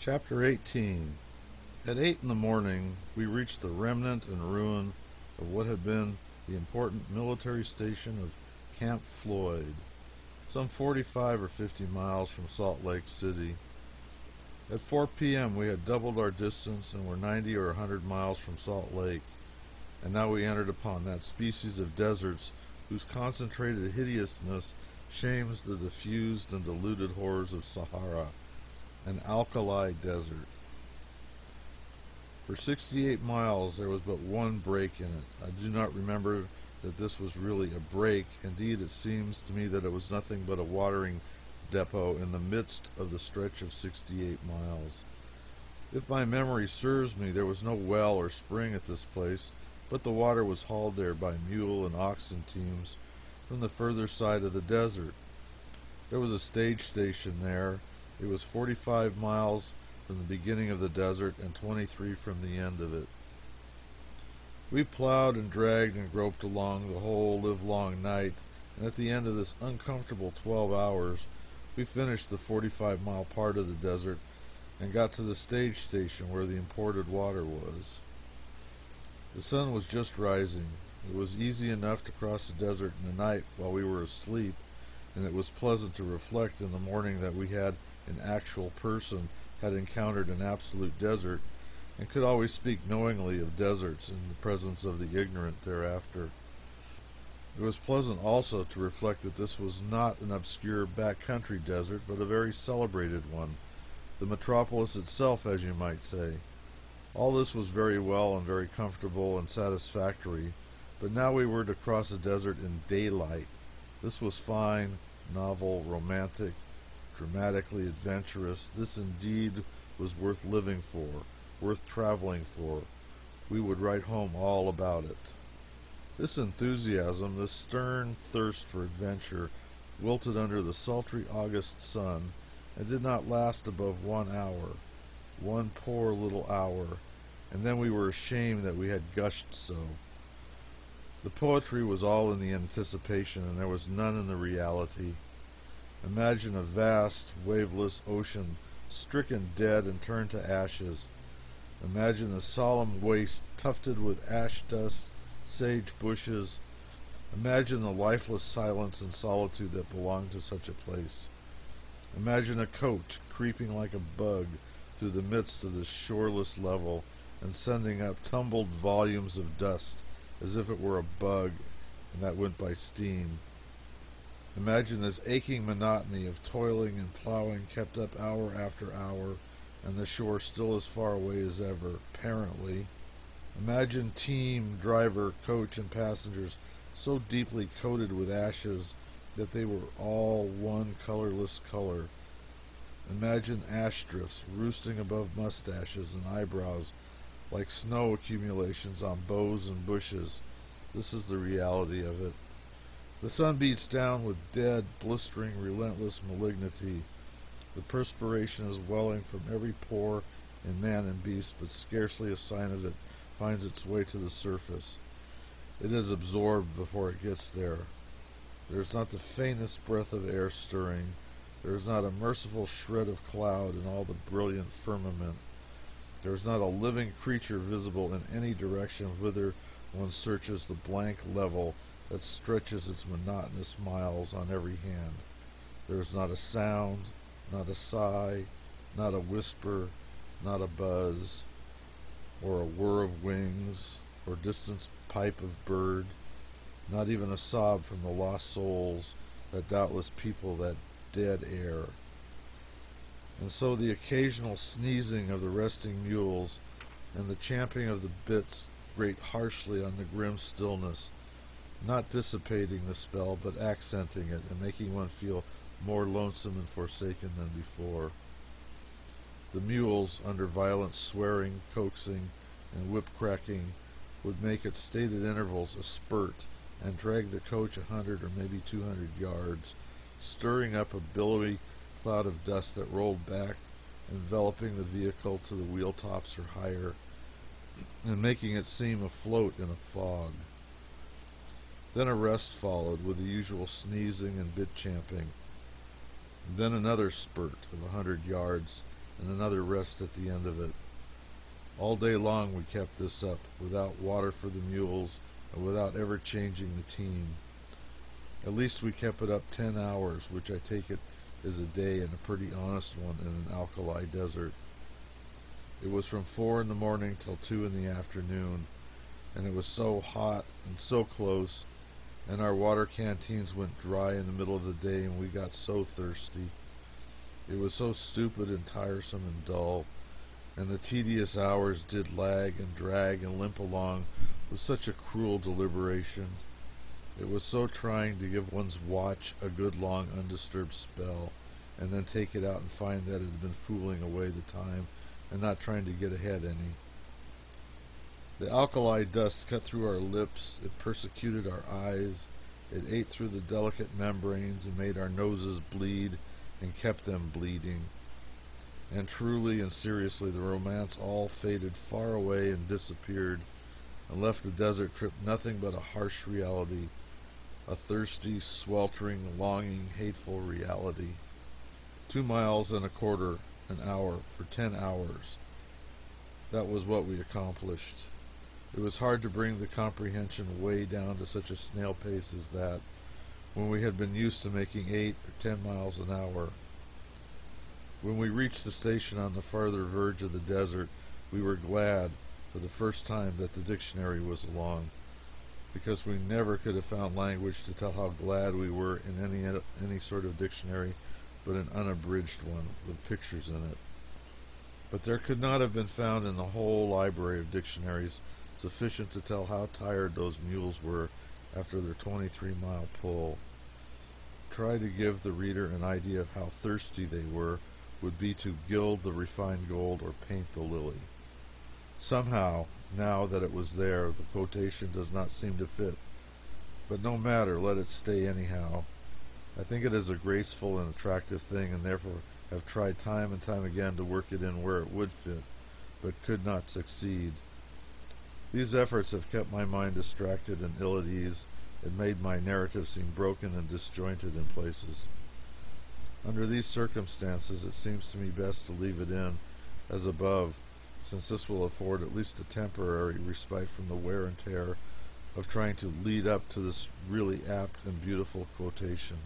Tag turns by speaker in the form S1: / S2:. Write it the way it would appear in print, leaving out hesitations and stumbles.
S1: Chapter 18. At 8 in the morning, we reached the remnant and ruin of what had been the important military station of Camp Floyd, some 45 or 50 miles from Salt Lake City. At 4 p.m. we had doubled our distance and were 90 or 100 miles from Salt Lake, and now we entered upon that species of deserts whose concentrated hideousness shames the diffused and diluted horrors of Sahara, an alkali desert. For 68 miles there was but one break in it. I do not remember that this was really a break. Indeed, it seems to me that it was nothing but a watering depot in the midst of the stretch of 68 miles. If my memory serves me, there was no well or spring at this place, but the water was hauled there by mule and oxen teams from the further side of the desert. There was a stage station there. It was 45 miles from the beginning of the desert and 23 from the end of it. We plowed and dragged and groped along the whole livelong night, and at the end of this uncomfortable 12 hours, we finished the 45-mile part of the desert and got to the stage station where the imported water was. The sun was just rising. It was easy enough to cross the desert in the night while we were asleep, and it was pleasant to reflect in the morning that we had, in actual person, had encountered an absolute desert, and could always speak knowingly of deserts in the presence of the ignorant thereafter. It was pleasant also to reflect that this was not an obscure back-country desert, but a very celebrated one, the metropolis itself, as you might say. All this was very well and very comfortable and satisfactory, but now we were to cross a desert in daylight. This was fine, novel, romantic, dramatically adventurous. This indeed was worth living for, worth traveling for. We would write home all about it. This enthusiasm, this stern thirst for adventure, wilted under the sultry August sun, and did not last above 1 hour. One poor little hour, and then we were ashamed that we had gushed so. The poetry was all in the anticipation, and there was none in the reality. Imagine a vast, waveless ocean, stricken dead and turned to ashes. Imagine the solemn waste tufted with ash dust, sage bushes. Imagine the lifeless silence and solitude that belong to such a place. Imagine a coach creeping like a bug through the midst of this shoreless level and sending up tumbled volumes of dust as if it were a bug and that went by steam. Imagine this aching monotony of toiling and plowing kept up hour after hour, and the shore still as far away as ever, apparently. Imagine team, driver, coach, and passengers so deeply coated with ashes that they were all one colorless color. Imagine ash drifts roosting above mustaches and eyebrows like snow accumulations on boughs and bushes. This is the reality of it. The sun beats down with dead, blistering, relentless malignity. The perspiration is welling from every pore in man and beast, but scarcely a sign of it finds its way to the surface. It is absorbed before it gets there. There is not the faintest breath of air stirring. There is not a merciful shred of cloud in all the brilliant firmament. There is not a living creature visible in any direction whither one searches the blank level that stretches its monotonous miles on every hand. There is not a sound, not a sigh, not a whisper, not a buzz, or a whir of wings, or distant pipe of bird, not even a sob from the lost souls that doubtless people that dead air. And so the occasional sneezing of the resting mules and the champing of the bits grate harshly on the grim stillness, not dissipating the spell, but accenting it and making one feel more lonesome and forsaken than before. The mules, under violent swearing, coaxing, and whip-cracking, would make at stated intervals a spurt and drag the coach 100 or maybe 200 yards, stirring up a billowy cloud of dust that rolled back, enveloping the vehicle to the wheel tops or higher, and making it seem afloat in a fog. Then a rest followed, with the usual sneezing and bit champing. Then another spurt of 100 yards, and another rest at the end of it. All day long we kept this up, without water for the mules, and without ever changing the team. At least we kept it up 10 hours, which I take it is a day and a pretty honest one in an alkali desert. It was from 4 in the morning till 2 in the afternoon, and it was so hot and so close, and our water canteens went dry in the middle of the day, and we got so thirsty. It was so stupid and tiresome and dull, and the tedious hours did lag and drag and limp along with such a cruel deliberation. It was so trying to give one's watch a good long undisturbed spell, and then take it out and find that it had been fooling away the time and not trying to get ahead any. The alkali dust cut through our lips, it persecuted our eyes, it ate through the delicate membranes and made our noses bleed and kept them bleeding. And truly and seriously, the romance all faded far away and disappeared, and left the desert trip nothing but a harsh reality, a thirsty, sweltering, longing, hateful reality. 2 miles and a quarter an hour for 10 hours. That was what we accomplished. It was hard to bring the comprehension way down to such a snail pace as that, when we had been used to making 8 or 10 miles an hour. When we reached the station on the farther verge of the desert, we were glad, for the first time, that the dictionary was along, because we never could have found language to tell how glad we were in any sort of dictionary but an unabridged one with pictures in it. But there could not have been found in the whole library of dictionaries sufficient to tell how tired those mules were after their 23-mile pull. Try to give the reader an idea of how thirsty they were would be to gild the refined gold or paint the lily. Somehow, now that it was there, the quotation does not seem to fit. But no matter, let it stay anyhow. I think it is a graceful and attractive thing, and therefore have tried time and time again to work it in where it would fit, but could not succeed. These efforts have kept my mind distracted and ill at ease, and made my narrative seem broken and disjointed in places. Under these circumstances, it seems to me best to leave it in, as above, since this will afford at least a temporary respite from the wear and tear of trying to lead up to this really apt and beautiful quotation.